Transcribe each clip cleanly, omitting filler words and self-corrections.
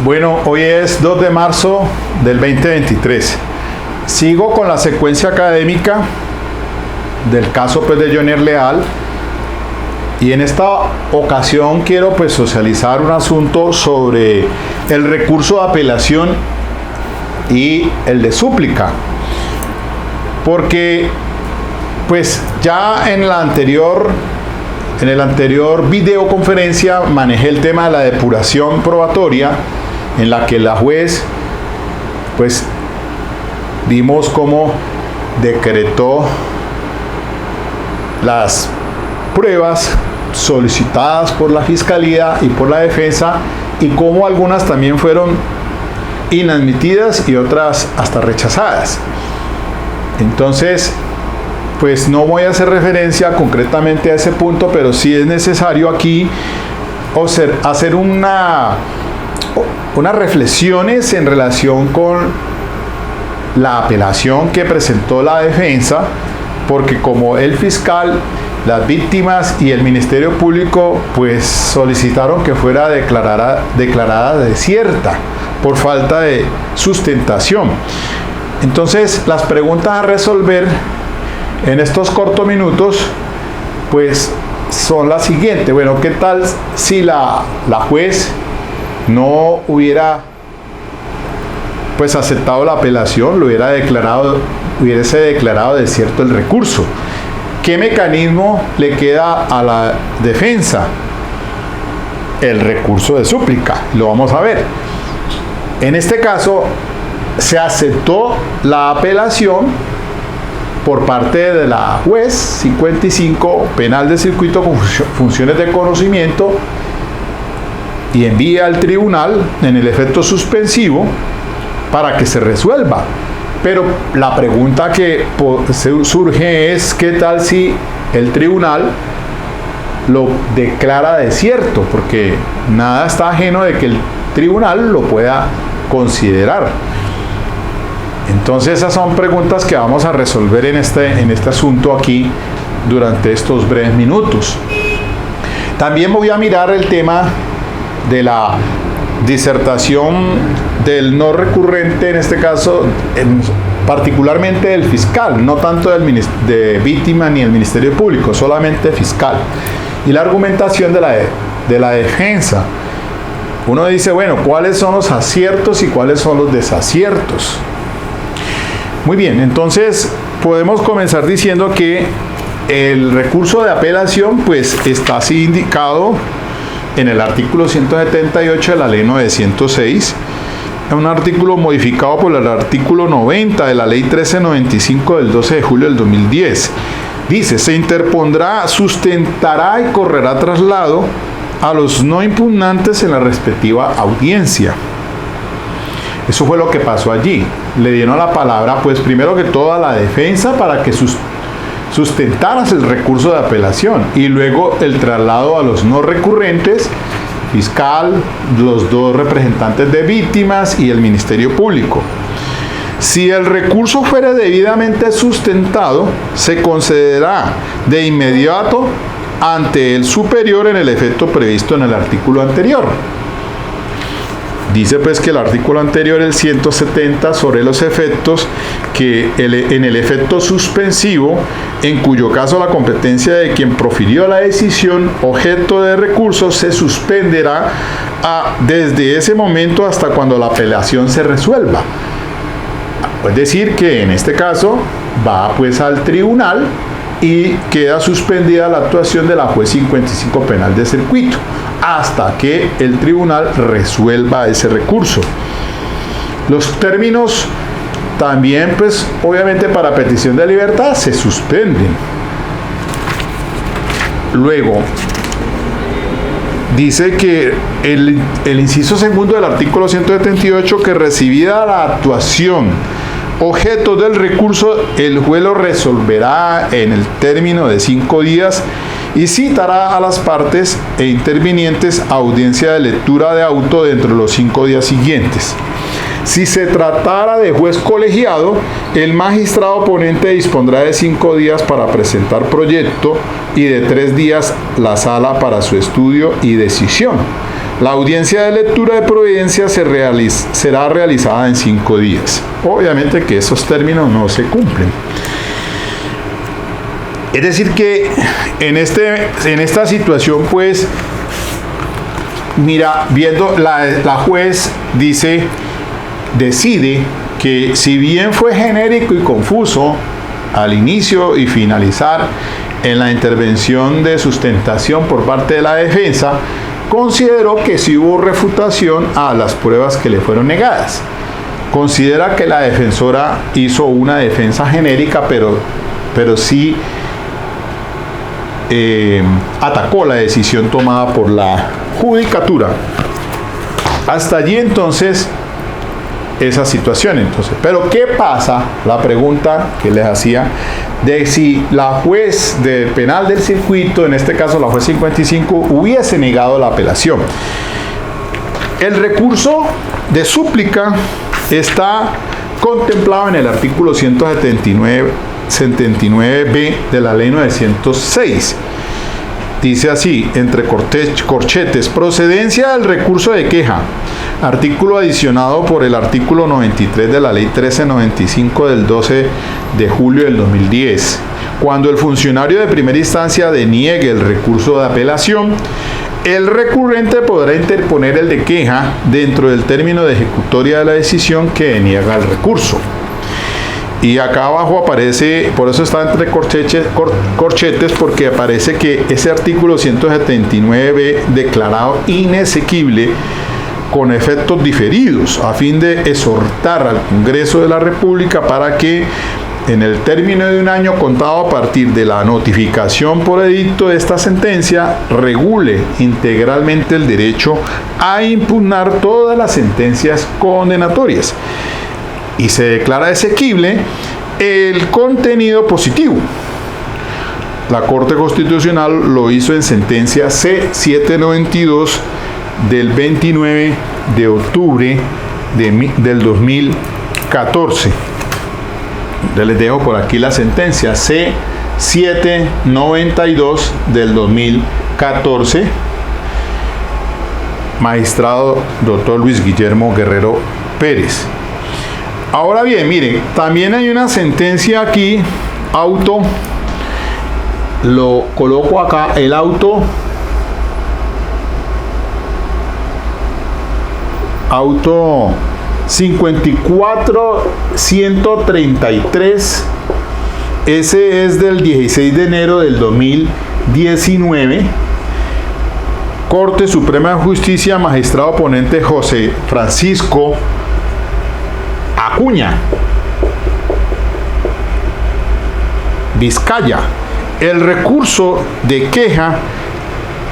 Bueno, hoy es 2 de marzo del 2023. Sigo con la secuencia académica del caso de Johnny Leal, y en esta ocasión quiero socializar un asunto sobre el recurso de apelación y el de súplica, porque ya en el anterior videoconferencia manejé el tema de la depuración probatoria, en la que la juez vimos cómo decretó las pruebas solicitadas por la fiscalía y por la defensa, y cómo algunas también fueron inadmitidas y otras hasta rechazadas. Entonces, no voy a hacer referencia concretamente a ese punto, pero sí es necesario aquí hacer unas reflexiones en relación con la apelación que presentó la defensa, porque como el fiscal, las víctimas y el Ministerio Público solicitaron que fuera declarada desierta por falta de sustentación. Entonces, las preguntas a resolver en estos cortos minutos son las siguientes. Bueno, ¿qué tal si la juez no hubiera aceptado la apelación, hubiese declarado desierto el recurso? ¿Qué mecanismo le queda a la defensa? El recurso de súplica. Lo vamos a ver. En este caso, se aceptó la apelación por parte de la juez 55 penal de circuito con funciones de conocimiento, y envía al tribunal en el efecto suspensivo para que se resuelva. Pero la pregunta que surge es: ¿qué tal si el tribunal lo declara desierto? Porque nada está ajeno de que el tribunal lo pueda considerar. Entonces, esas son preguntas que vamos a resolver en este asunto aquí durante estos breves minutos. También voy a mirar el tema de la disertación del no recurrente, en este caso particularmente del fiscal, no tanto de víctima ni el Ministerio Público, solamente fiscal, y la argumentación de la defensa. Uno dice, bueno, ¿cuáles son los aciertos y cuáles son los desaciertos? Muy bien, entonces podemos comenzar diciendo que el recurso de apelación está así indicado en el artículo 178 de la ley 906, un artículo modificado por el artículo 90 de la ley 1395 del 12 de julio del 2010. Dice: se interpondrá, sustentará y correrá traslado a los no impugnantes en la respectiva audiencia. Eso fue lo que pasó allí. Le dieron la palabra, primero que todo, a la defensa para que sustentaras el recurso de apelación, y luego el traslado a los no recurrentes, fiscal, los dos representantes de víctimas y el Ministerio Público. Si el recurso fuera debidamente sustentado, se concederá de inmediato ante el superior en el efecto previsto en el artículo anterior. Dice que el artículo anterior, el 170, sobre los efectos, que en el efecto suspensivo, en cuyo caso la competencia de quien profirió la decisión objeto de recurso se suspenderá desde ese momento hasta cuando la apelación se resuelva. Es decir, que en este caso va al tribunal y queda suspendida la actuación de la juez 55 penal de circuito hasta que el tribunal resuelva ese recurso. Los términos también, obviamente, para petición de libertad se suspenden. Luego, dice que el inciso segundo del artículo 178, que recibida la actuación objeto del recurso, el juez lo resolverá en el término de 5 días y citará a las partes e intervinientes a audiencia de lectura de auto dentro de los 5 días siguientes. Si se tratara de juez colegiado, el magistrado ponente dispondrá de 5 días para presentar proyecto y de 3 días la sala para su estudio y decisión. La audiencia de lectura de providencia será realizada en 5 días. Obviamente que esos términos no se cumplen. Es decir que en esta situación, pues, mira, viendo la juez decide que si bien fue genérico y confuso al inicio y finalizar en la intervención de sustentación por parte de la defensa, consideró que sí hubo refutación a las pruebas que le fueron negadas. Considera que la defensora hizo una defensa genérica, pero sí atacó la decisión tomada por la judicatura. Hasta allí entonces esa situación. Entonces, pero ¿qué pasa? La pregunta que les hacía de si la juez del penal del circuito, en este caso la juez 55, hubiese negado la apelación. El recurso de súplica está contemplado en el artículo 179b de la ley 906. Dice así, entre corchetes, procedencia del recurso de queja, artículo adicionado por el artículo 93 de la ley 1395 del 12 de julio del 2010. Cuando el funcionario de primera instancia deniegue el recurso de apelación, el recurrente podrá interponer el de queja dentro del término de ejecutoria de la decisión que deniega el recurso. Y acá abajo aparece, por eso está entre corchetes, porque aparece que ese artículo 179b declarado inexequible con efectos diferidos, a fin de exhortar al Congreso de la República para que en el término de un año contado a partir de la notificación por edicto de esta sentencia, regule integralmente el derecho a impugnar todas las sentencias condenatorias. Y se declara exequible el contenido positivo. La Corte Constitucional lo hizo en sentencia C-792 del 29 de octubre del 2014. Les dejo por aquí la sentencia C-792 del 2014. Magistrado Dr. Luis Guillermo Guerrero Pérez. Ahora bien, miren, también hay una sentencia aquí, lo coloco acá, el auto 54-133, ese es del 16 de enero del 2019, Corte Suprema de Justicia, magistrado ponente José Francisco Acuña, Vizcaya. El recurso de queja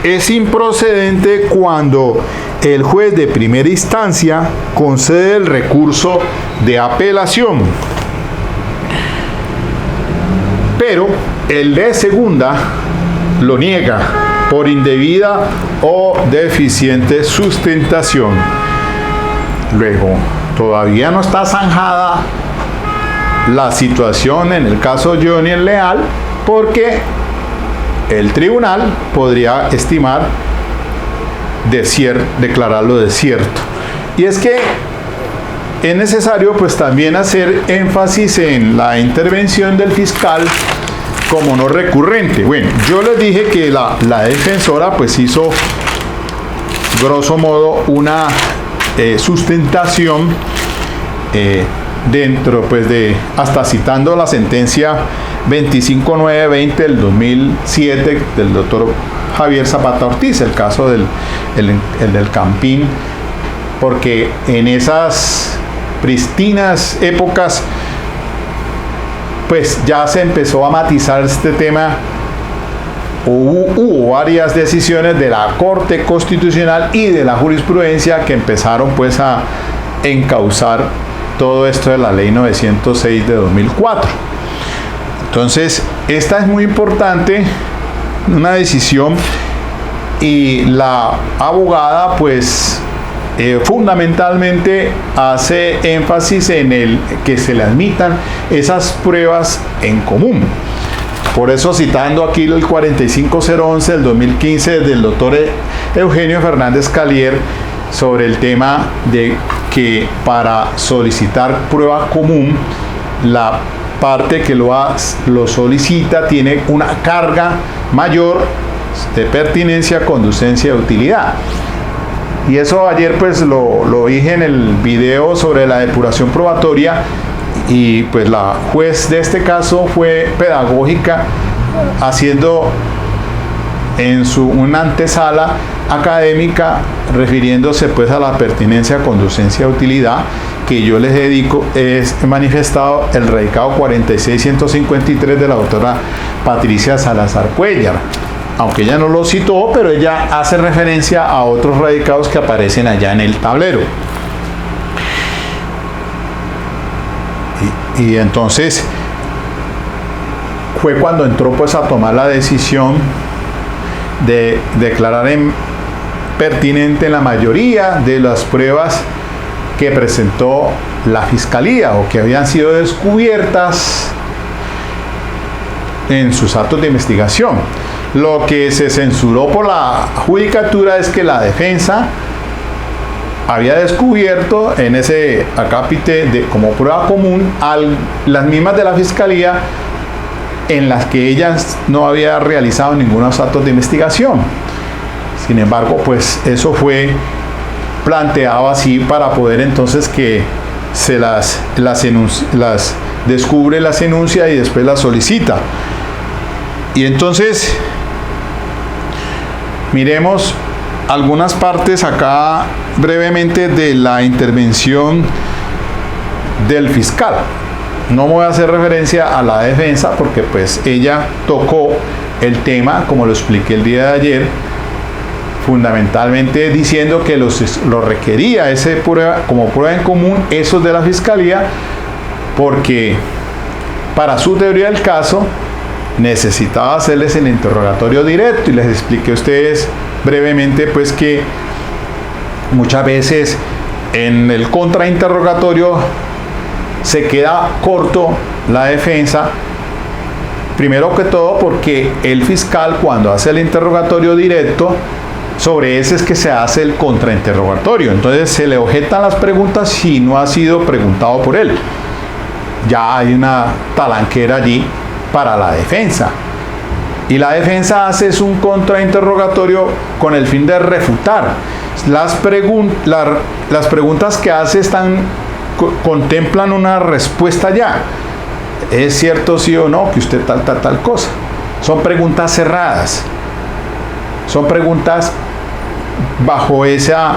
es improcedente cuando el juez de primera instancia concede el recurso de apelación, pero el de segunda lo niega por indebida o deficiente sustentación. Luego, todavía no está zanjada la situación en el caso Johnny el Leal, porque el tribunal podría estimar declararlo desierto. Y es que es necesario pues también hacer énfasis en la intervención del fiscal como no recurrente. Bueno, yo les dije que la defensora pues hizo grosso modo una sustentación dentro pues de, hasta citando la sentencia 25920 del 2007 del doctor Javier Zapata Ortiz, el caso del Campín, porque en esas pristinas épocas pues ya se empezó a matizar este tema. Hubo varias decisiones de la Corte Constitucional y de la jurisprudencia que empezaron pues a encauzar todo esto de la ley 906 de 2004. Entonces, esta es muy importante, una decisión, y la abogada pues fundamentalmente hace énfasis en el que se le admitan esas pruebas en común. Por eso, citando aquí el 45011 del 2015 del doctor Eugenio Fernández Calier, sobre el tema de que para solicitar prueba común, la parte que lo solicita tiene una carga mayor de pertinencia, conducencia y utilidad. Y eso ayer pues lo dije en el video sobre la depuración probatoria, y pues la juez de este caso fue pedagógica, haciendo en una antesala académica, refiriéndose pues a la pertinencia, conducencia y utilidad, que yo les dedico, es manifestado el radicado 46153 de la doctora Patricia Salazar Cuellar, aunque ella no lo citó, pero ella hace referencia a otros radicados que aparecen allá en el tablero. Y entonces fue cuando entró pues a tomar la decisión de declarar pertinente la mayoría de las pruebas que presentó la Fiscalía o que habían sido descubiertas en sus actos de investigación. Lo que se censuró por la judicatura es que la defensa había descubierto en ese acápite como prueba común las mismas de la Fiscalía, en las que ella no había realizado ningunos actos de investigación. Sin embargo, pues eso fue planteado así para poder entonces que se las descubre, las enuncia y después las solicita. Y entonces miremos algunas partes acá brevemente de la intervención del fiscal. No me voy a hacer referencia a la defensa porque pues ella tocó el tema, como lo expliqué el día de ayer, fundamentalmente diciendo que lo requería como prueba en común esos de la Fiscalía, porque para su teoría del caso necesitaba hacerles el interrogatorio directo, y les expliqué a ustedes brevemente pues que muchas veces en el contrainterrogatorio se queda corto la defensa, primero que todo porque el fiscal, cuando hace el interrogatorio directo, sobre ese es que se hace el contrainterrogatorio, entonces se le objetan las preguntas si no ha sido preguntado por él. Ya hay una talanquera allí para la defensa, y la defensa hace un contrainterrogatorio con el fin de refutar. Las preguntas que hace contemplan una respuesta ya. ¿Es cierto sí o no que usted tal cosa? Son preguntas cerradas. Son preguntas bajo esa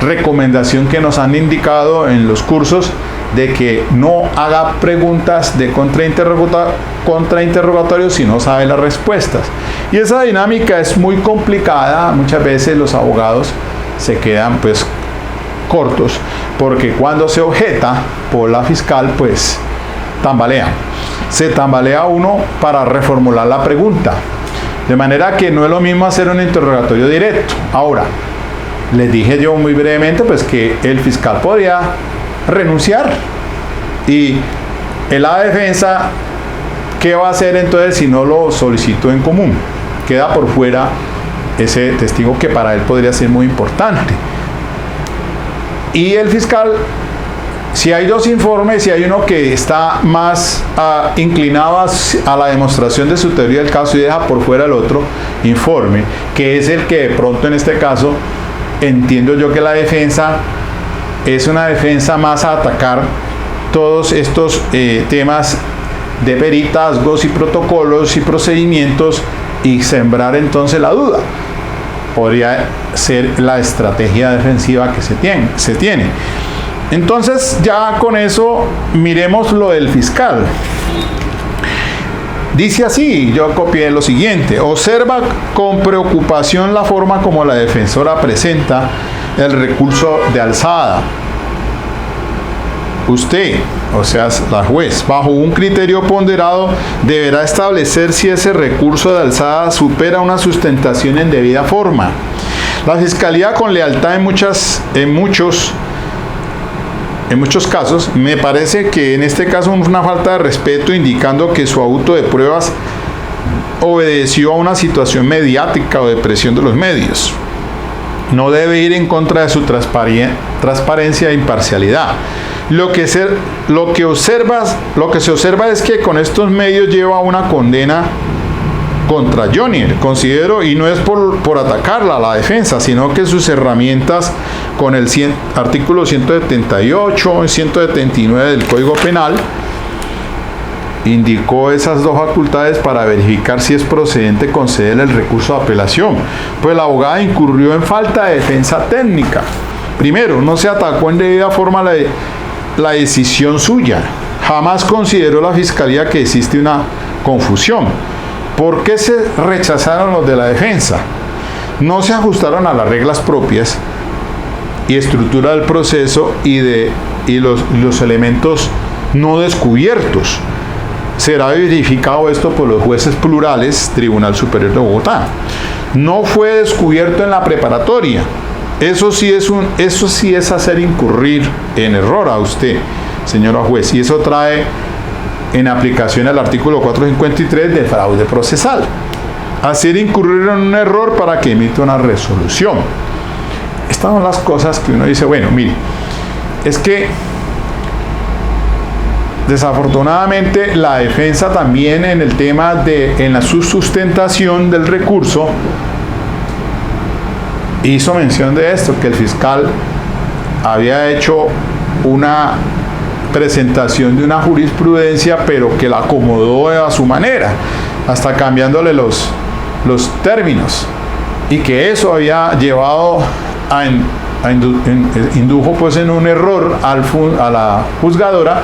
recomendación que nos han indicado en los cursos de que no haga preguntas de contrainterrogatorio si no sabe las respuestas. Y esa dinámica es muy complicada. Muchas veces los abogados se quedan pues cortos, porque cuando se objeta por la fiscal pues se tambalea uno para reformular la pregunta, de manera que no es lo mismo hacer un interrogatorio directo. Ahora, les dije yo muy brevemente pues que el fiscal podría renunciar, y la defensa, ¿qué va a hacer entonces si no lo solicitó en común? Queda por fuera ese testigo que para él podría ser muy importante. Y el fiscal, si hay dos informes, si hay uno que está más inclinado a la demostración de su teoría del caso y deja por fuera el otro informe, que es el que de pronto en este caso entiendo yo que la defensa es una defensa más a atacar todos estos temas de peritazgos y protocolos y procedimientos y sembrar entonces la duda. Podría ser la estrategia defensiva que se tiene. Entonces, ya con eso miremos lo del fiscal. Dice así, yo copié lo siguiente: observa con preocupación la forma como la defensora presenta el recurso de alzada. Usted, o sea, la juez, bajo un criterio ponderado, deberá establecer si ese recurso de alzada supera una sustentación en debida forma. La Fiscalía, con lealtad en muchos casos, me parece que en este caso es una falta de respeto, indicando que su auto de pruebas obedeció a una situación mediática o de presión de los medios. No debe ir en contra de su transparencia e imparcialidad. Lo que se observa es que con estos medios lleva una condena contra Johnny, considero, y no es por atacarla a la defensa, sino que sus herramientas con el artículo 178 y 179 del Código Penal indicó esas dos facultades para verificar si es procedente conceder el recurso de apelación, pues la abogada incurrió en falta de defensa técnica. Primero, no se atacó en debida forma la decisión suya. Jamás consideró la Fiscalía que existe una confusión. ¿Por qué se rechazaron los de la defensa? No se ajustaron a las reglas propias y estructura del proceso y los elementos no descubiertos. Será verificado esto por los jueces plurales, Tribunal Superior de Bogotá. No fue descubierto en la preparatoria. Eso sí es hacer incurrir en error a usted, señora juez, y eso trae en aplicación al artículo 453 de fraude procesal. Hacer incurrir en un error para que emita una resolución. Estas son las cosas que uno dice, bueno, mire, es que desafortunadamente la defensa también en el tema en la sustentación del recurso hizo mención de esto, que el fiscal había hecho una presentación de una jurisprudencia, pero que la acomodó a su manera, hasta cambiándole los términos, y que eso había llevado indujo pues en un error a la juzgadora,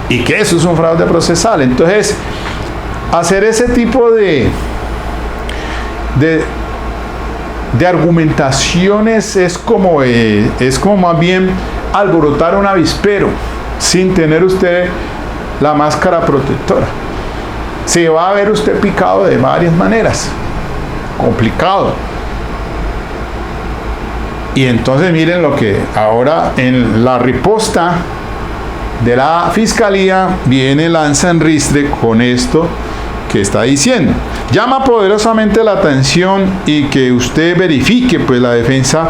y que eso es un fraude procesal. Entonces, hacer ese tipo de argumentaciones es como más bien alborotar un avispero sin tener usted la máscara protectora. Se va a ver usted picado de varias maneras, complicado. Y entonces miren lo que ahora en la riposta de la Fiscalía viene, lanza en ristre con esto que está diciendo. Llama poderosamente la atención y que usted verifique, pues la defensa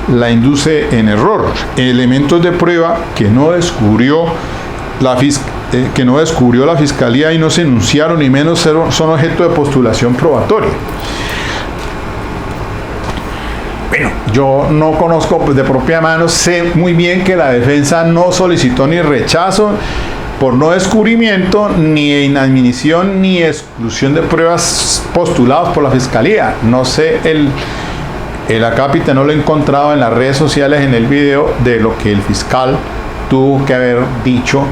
la induce en error. Elementos de prueba que no descubrió la Fiscalía y no se enunciaron, ni menos son objeto de postulación probatoria. Bueno, yo no conozco pues, de propia mano, sé muy bien que la defensa no solicitó ni rechazo por no descubrimiento, ni inadmisión, ni exclusión de pruebas postulados por la Fiscalía. No sé, el acápite no lo he encontrado en las redes sociales en el video de lo que el fiscal tuvo que haber dicho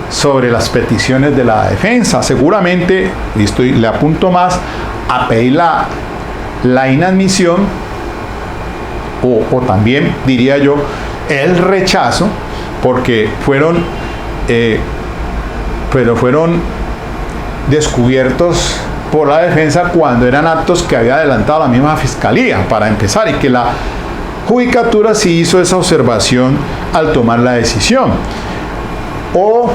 sobre las peticiones de la defensa. Seguramente, y le apunto más, a pedir la inadmisión o también, diría yo, el rechazo, porque fueron descubiertos por la defensa cuando eran actos que había adelantado la misma Fiscalía, para empezar, y que la Judicatura sí hizo esa observación al tomar la decisión, o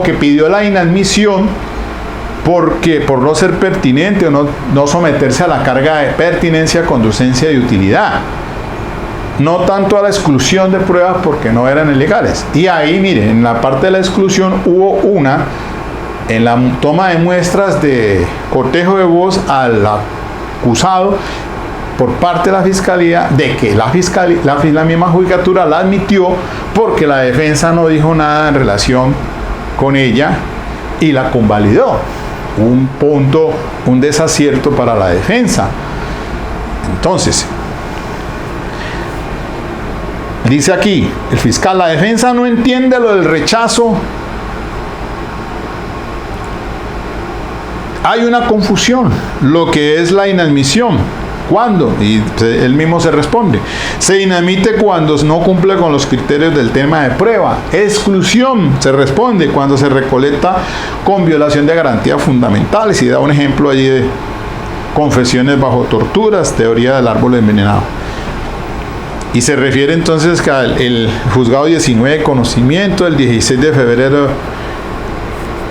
que pidió la inadmisión por no ser pertinente o no someterse a la carga de pertinencia, conducencia y utilidad, no tanto a la exclusión de pruebas porque no eran ilegales. Y ahí, miren, en la parte de la exclusión hubo en la toma de muestras de cortejo de voz al acusado por parte de la Fiscalía, de que la misma Judicatura la admitió porque la defensa no dijo nada en relación con ella y la convalidó. Un desacierto para la defensa. Entonces, dice aquí el fiscal, la defensa no entiende lo del rechazo. Hay una confusión, lo que es la inadmisión. ¿Cuándo? Y él mismo se responde. Se inadmite cuando no cumple con los criterios del tema de prueba. Exclusión, se responde cuando se recolecta con violación de garantías fundamentales. Y da un ejemplo allí de confesiones bajo torturas, teoría del árbol envenenado. Y se refiere entonces que el juzgado 19 de conocimiento, el 16 de febrero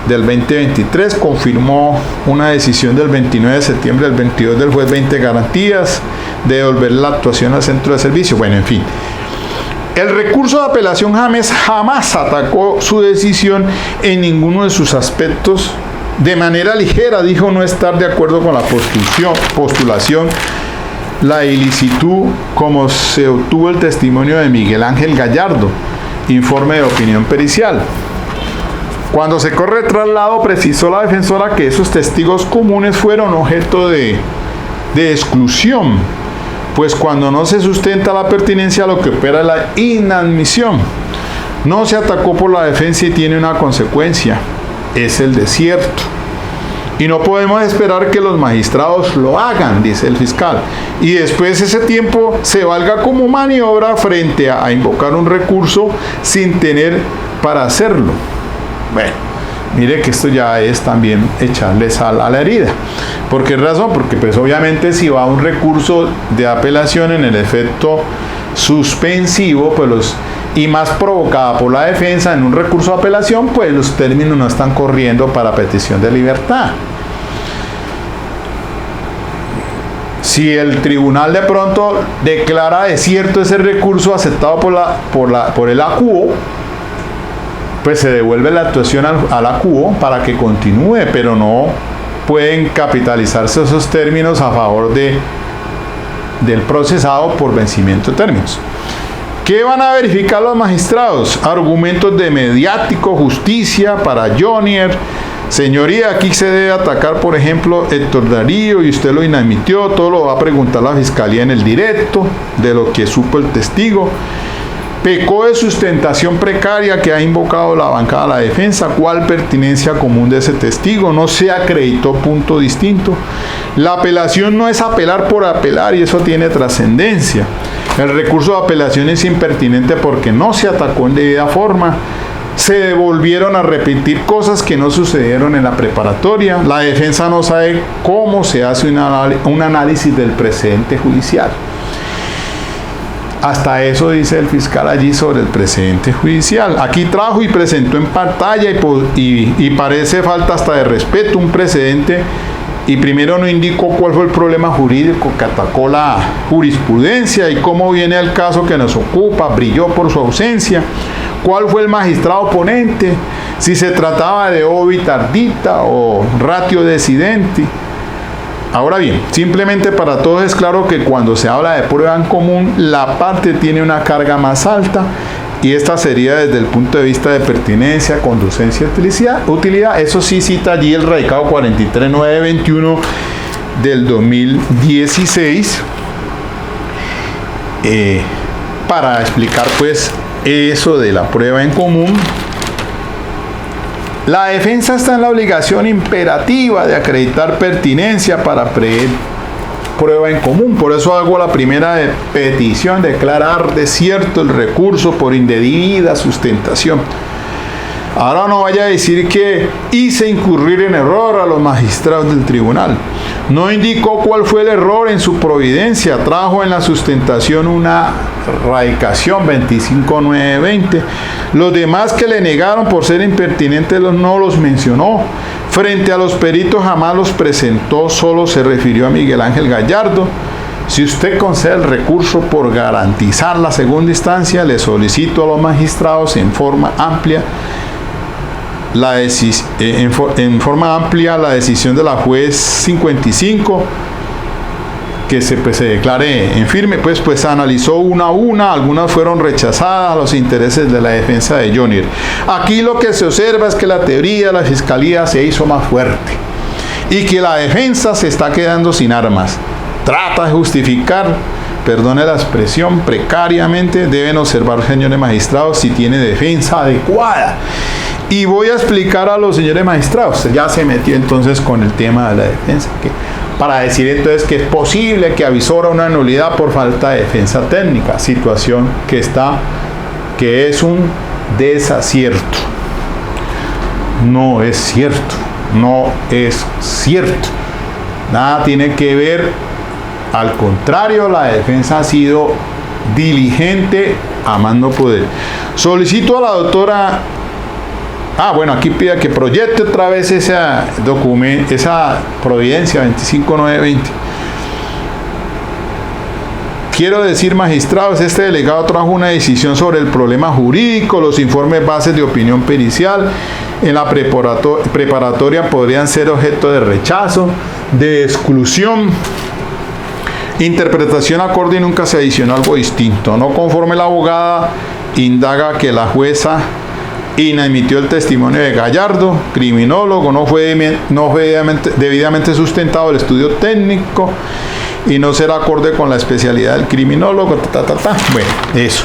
del 2023, confirmó una decisión del 29 de septiembre del 22 del juez 20 garantías de devolver la actuación al centro de servicio. Bueno, en fin. El recurso de apelación James jamás atacó su decisión en ninguno de sus aspectos. De manera ligera dijo no estar de acuerdo con la postulación, la ilicitud, como se obtuvo el testimonio de Miguel Ángel Gallardo, informe de opinión pericial. Cuando se corre el traslado, precisó la defensora que esos testigos comunes fueron objeto de exclusión, pues cuando no se sustenta la pertinencia, lo que opera es la inadmisión. No se atacó por la defensa y tiene una consecuencia, es el desierto. Y no podemos esperar que los magistrados lo hagan, dice el fiscal, y después ese tiempo se valga como maniobra frente a invocar un recurso sin tener para hacerlo. Bueno, mire que esto ya es también echarle sal a la herida. ¿Por qué razón? Porque pues obviamente si va un recurso de apelación en el efecto suspensivo, pues y más provocada por la defensa en un recurso de apelación, pues los términos no están corriendo para petición de libertad. Si el tribunal de pronto declara desierto ese recurso aceptado por el acuo, pues se devuelve la actuación al acuo para que continúe, pero no pueden capitalizarse esos términos a favor del procesado por vencimiento de términos. ¿Qué van a verificar los magistrados? Argumentos de mediático, justicia para Jonier. Señoría, aquí se debe atacar, por ejemplo, Héctor Darío y usted lo inadmitió, todo lo va a preguntar la fiscalía en el directo de lo que supo el testigo. Pecó de sustentación precaria que ha invocado la bancada de la defensa. ¿Cuál pertinencia común de ese testigo? No se acreditó punto distinto. La apelación no es apelar por apelar y eso tiene trascendencia. El recurso de apelación es impertinente porque no se atacó en debida forma. Se volvieron a repetir cosas que no sucedieron en la preparatoria. La defensa no sabe cómo se hace un análisis del precedente judicial. Hasta eso dice el fiscal allí sobre el precedente judicial. Aquí trajo y presentó en pantalla y parece falta hasta de respeto un precedente y primero no indicó cuál fue el problema jurídico que atacó la jurisprudencia y cómo viene el caso que nos ocupa, brilló por su ausencia, cuál fue el magistrado ponente, si se trataba de obit ardita o ratio decidenti. Ahora bien, simplemente para todos es claro que cuando se habla de prueba en común, la parte tiene una carga más alta y esta sería desde el punto de vista de pertinencia, conducencia y utilidad. Eso sí cita allí el radicado 43921 del 2016 para explicar pues eso de la prueba en común. La defensa está en la obligación imperativa de acreditar pertinencia para prever prueba en común. Por eso hago la primera petición, declarar desierto el recurso por indebida sustentación. Ahora no vaya a decir que hice incurrir en error a los magistrados del tribunal. No indicó cuál fue el error en su providencia. Trajo en la sustentación una radicación 25920. Los demás que le negaron por ser impertinentes no los mencionó. Frente a los peritos jamás los presentó, solo se refirió a Miguel Ángel Gallardo. Si usted concede el recurso por garantizar la segunda instancia, le solicito a los magistrados en forma amplia la decisión de la juez 55 que se declare en firme, pues analizó una a una, algunas fueron rechazadas a los intereses de la defensa de Jonier. Aquí lo que se observa es que la teoría de la fiscalía se hizo más fuerte y que la defensa se está quedando sin armas. Trata de justificar, perdone la expresión, precariamente. Deben observar, señores magistrados, si tiene defensa adecuada. Y voy a explicar a los señores magistrados, ya se metió entonces con el tema de la defensa, para decir entonces que es posible que avisora una nulidad por falta de defensa técnica, situación que es un desacierto. No es cierto, no es cierto. Nada tiene que ver, al contrario, la defensa ha sido diligente a más no poder. Solicito a la doctora Bueno, aquí pide que proyecte otra vez esa providencia 25920. Quiero decir, magistrados, este delegado trajo una decisión sobre el problema jurídico, los informes bases de opinión pericial en la preparatoria podrían ser objeto de rechazo, de exclusión, interpretación acorde y nunca se adicionó algo distinto. No conforme, la abogada indaga que la jueza inadmitió el testimonio de Gallardo, criminólogo, no fue debidamente sustentado el estudio técnico y no será acorde con la especialidad del criminólogo, Bueno, eso.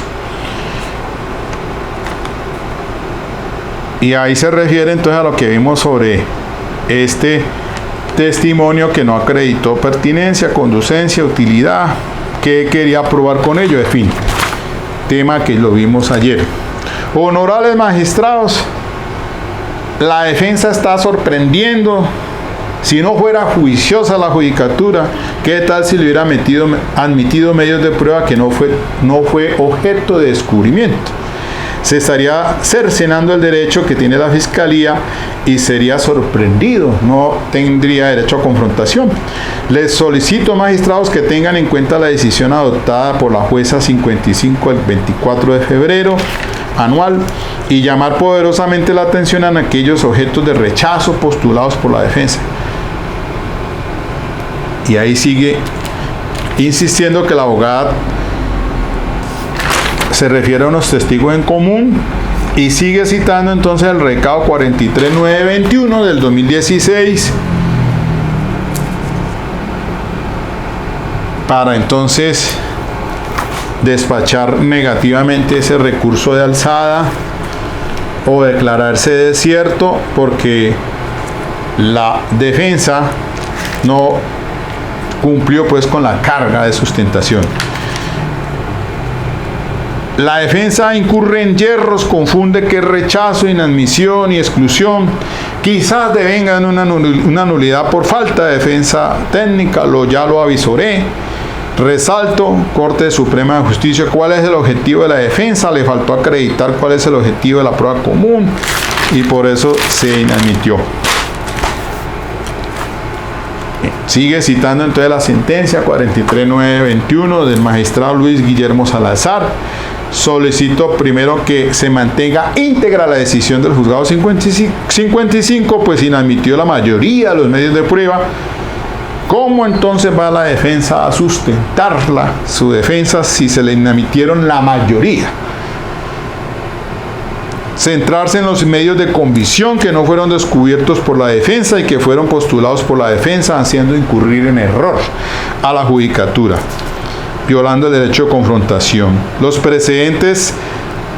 Y ahí se refiere entonces a lo que vimos sobre este testimonio que no acreditó pertinencia, conducencia, utilidad, que quería probar con ello, en fin, tema que lo vimos ayer. Honorables magistrados, la defensa está sorprendiendo. Si no fuera juiciosa la judicatura, ¿qué tal si le hubiera admitido medios de prueba que no fue objeto de descubrimiento? Se estaría cercenando el derecho que tiene la Fiscalía y sería sorprendido, no tendría derecho a confrontación. Les solicito, magistrados, que tengan en cuenta la decisión adoptada por la jueza 55 el 24 de febrero anual y llamar poderosamente la atención a aquellos objetos de rechazo postulados por la defensa. Y ahí sigue insistiendo que la abogada se refiere a unos testigos en común y sigue citando entonces el recado 43921 del 2016 para entonces despachar negativamente ese recurso de alzada o declararse desierto porque la defensa no cumplió pues con la carga de sustentación. La defensa incurre en yerros, confunde que es rechazo, inadmisión y exclusión. Quizás devengan una nulidad por falta de defensa técnica, ya lo avisoré. Resalto, Corte Suprema de Justicia, ¿cuál es el objetivo de la defensa? Le faltó acreditar cuál es el objetivo de la prueba común y por eso se inadmitió. Sigue citando entonces la sentencia 43921 del magistrado Luis Guillermo Salazar. Solicito primero que se mantenga íntegra la decisión del juzgado 55, pues inadmitió la mayoría de los medios de prueba. ¿Cómo entonces va la defensa a sustentarla, su defensa, si se le inadmitieron la mayoría? Centrarse en los medios de convicción que no fueron descubiertos por la defensa y que fueron postulados por la defensa, haciendo incurrir en error a la judicatura, violando el derecho de confrontación. Los precedentes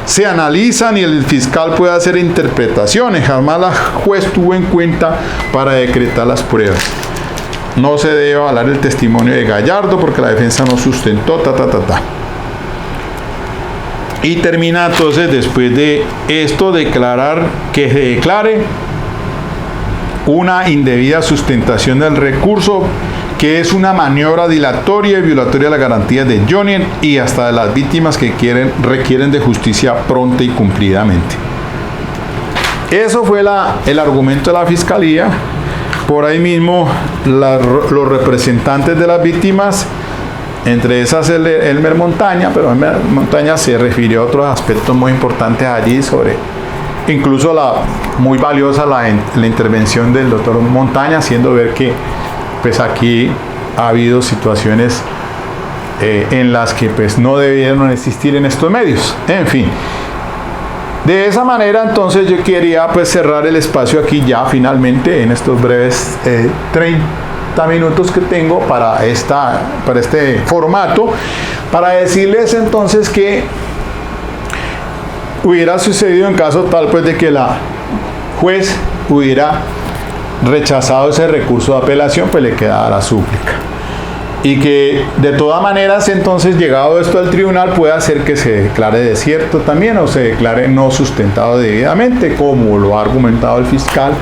se analizan y el fiscal puede hacer interpretaciones. Jamás la juez tuvo en cuenta para decretar las pruebas. No se debe avalar el testimonio de Gallardo porque la defensa no sustentó, Y termina entonces, después de esto, que se declare una indebida sustentación del recurso, que es una maniobra dilatoria y violatoria de las garantías de Johnny y hasta de las víctimas que requieren de justicia pronta y cumplidamente. Eso fue el argumento de la Fiscalía. Por ahí mismo los representantes de las víctimas, entre esas Elmer Montaña, pero Elmer Montaña se refirió a otros aspectos muy importantes allí, sobre incluso muy valiosa la intervención del doctor Montaña, haciendo ver que pues aquí ha habido situaciones en las que pues no debieron existir en estos medios. En fin, de esa manera entonces yo quería pues cerrar el espacio aquí ya finalmente en estos breves 30 minutos que tengo para este formato, para decirles entonces que hubiera sucedido en caso tal pues de que la juez hubiera rechazado ese recurso de apelación, pues le quedaba la súplica. Y que de todas maneras entonces, llegado esto al tribunal, puede hacer que se declare desierto también o se declare no sustentado debidamente, como lo ha argumentado el fiscal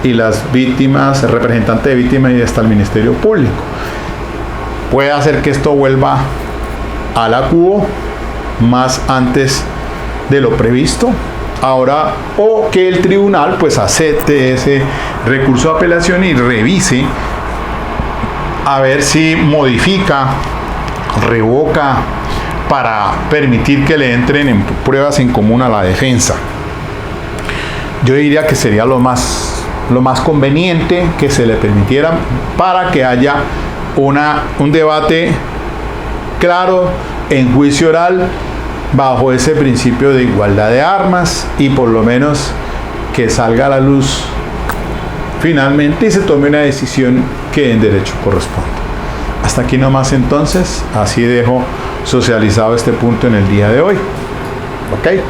y las víctimas, el representante de víctimas y hasta el Ministerio Público. Puede hacer que esto vuelva a la cubo más antes de lo previsto, ahora, o que el tribunal pues acepte ese recurso de apelación y revise a ver si modifica, revoca, para permitir que le entren en pruebas en común a la defensa. Yo diría que sería lo más conveniente que se le permitiera para que haya un debate claro en juicio oral bajo ese principio de igualdad de armas, y por lo menos que salga a la luz finalmente y se tome una decisión que en derecho corresponde. Hasta aquí nomás entonces, así dejo socializado este punto en el día de hoy. ¿Ok?